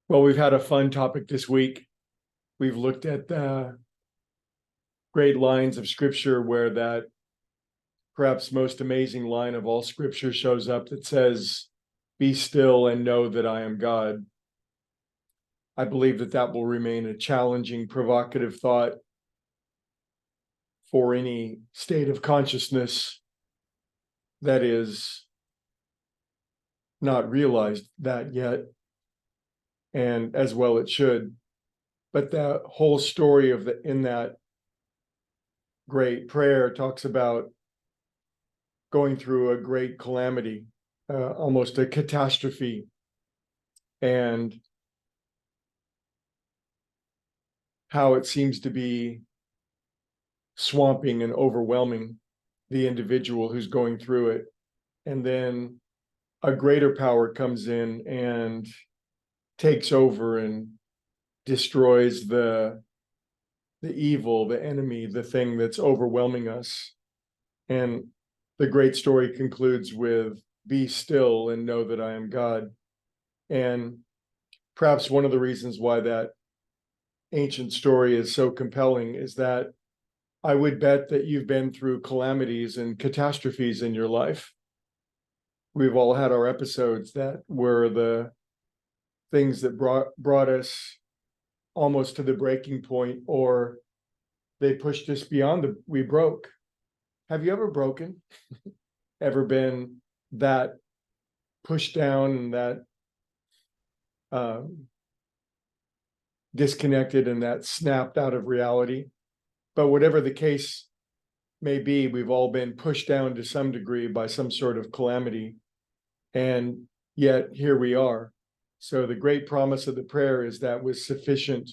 Well, we've had a fun topic this week. We've looked at the great lines of scripture where that perhaps most amazing line of all scripture shows up that says, "Be still and know that I am God." I believe that that will remain a challenging, provocative thought for any state of consciousness that is not realized that yet, and as well it should. But the whole story of in that great prayer talks about going through a great calamity, almost a catastrophe, and how it seems to be swamping and overwhelming the individual who's going through it. And then a greater power comes in and takes over and destroys the evil, the enemy, the thing that's overwhelming us. And the great story concludes with, "Be still and know that I am God." And perhaps one of the reasons why that ancient story is so compelling is that I would bet that you've been through calamities and catastrophes in your life. We've all had our episodes that were the things that brought us almost to the breaking point, or they pushed us beyond we broke. Have you ever broken? Ever been that pushed down and that um, disconnected and that snapped out of reality? But whatever the case may be, we've all been pushed down to some degree by some sort of calamity. And yet here we are. So the great promise of the prayer is that with sufficient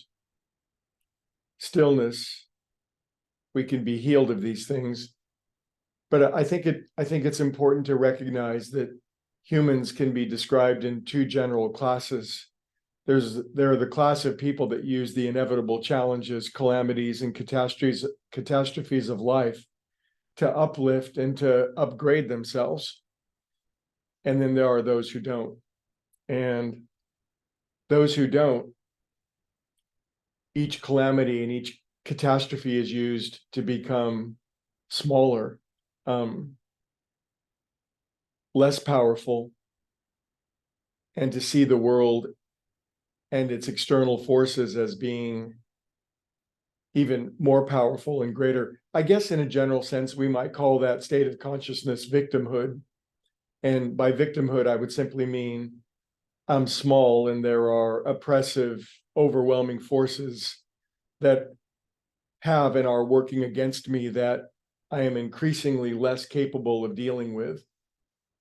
stillness, we can be healed of these things. But I think it's important to recognize that humans can be described in two general classes. There are the class of people that use the inevitable challenges, calamities, and catastrophes of life to uplift and to upgrade themselves. And then there are those who don't. And those who don't, each calamity and each catastrophe is used to become smaller, less powerful, and to see the world and its external forces as being even more powerful and greater. I guess in a general sense, we might call that state of consciousness victimhood. And by victimhood, I would simply mean I'm small and there are oppressive, overwhelming forces that have and are working against me that I am increasingly less capable of dealing with.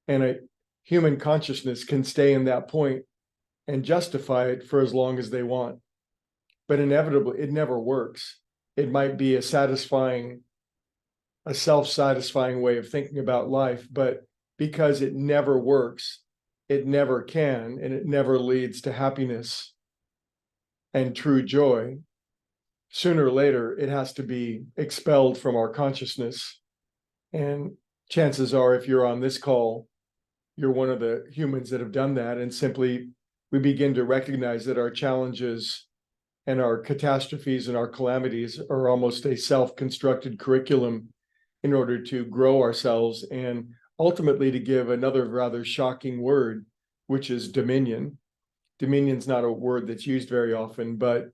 And human consciousness can stay in that point and justify it for as long as they want. But inevitably, it never works. It might be a self-satisfying way of thinking about life, but because it never works, it never can, and it never leads to happiness and true joy. Sooner or later, it has to be expelled from our consciousness. And chances are, if you're on this call, you're one of the humans that have done that. And simply, we begin to recognize that our challenges and our catastrophes and our calamities are almost a self-constructed curriculum in order to grow ourselves and ultimately to give another rather shocking word, which is dominion. Dominion's not a word that's used very often, but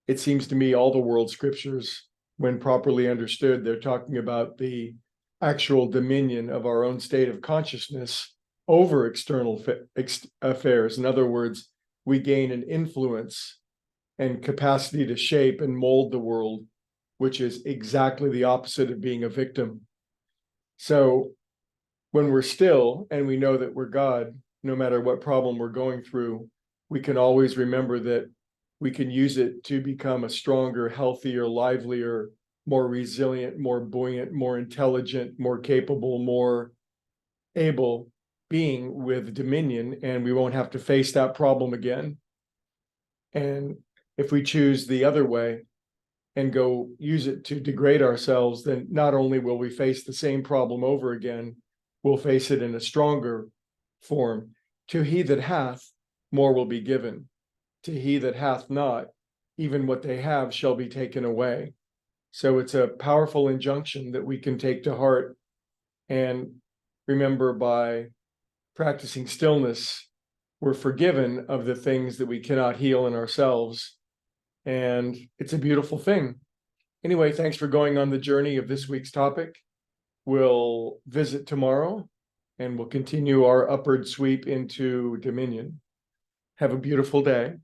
it seems to me all the world scriptures, when properly understood, they're talking about the actual dominion of our own state of consciousness over external affairs. In other words, we gain an influence and capacity to shape and mold the world, which is exactly the opposite of being a victim. So when we're still and we know that we're God, no matter what problem we're going through, we can always remember that we can use it to become a stronger, healthier, livelier, more resilient, more buoyant, more intelligent, more capable, more able being with dominion, and we won't have to face that problem again. And if we choose the other way and go use it to degrade ourselves, then not only will we face the same problem over again, we'll face it in a stronger form. To he that hath, more will be given. to he that hath not, even what they have shall be taken away. So it's a powerful injunction that we can take to heart and remember by practicing stillness, we're forgiven of the things that we cannot heal in ourselves. And it's a beautiful thing. Anyway, thanks for going on the journey of this week's topic. We'll visit tomorrow and we'll continue our upward sweep into dominion. Have a beautiful day.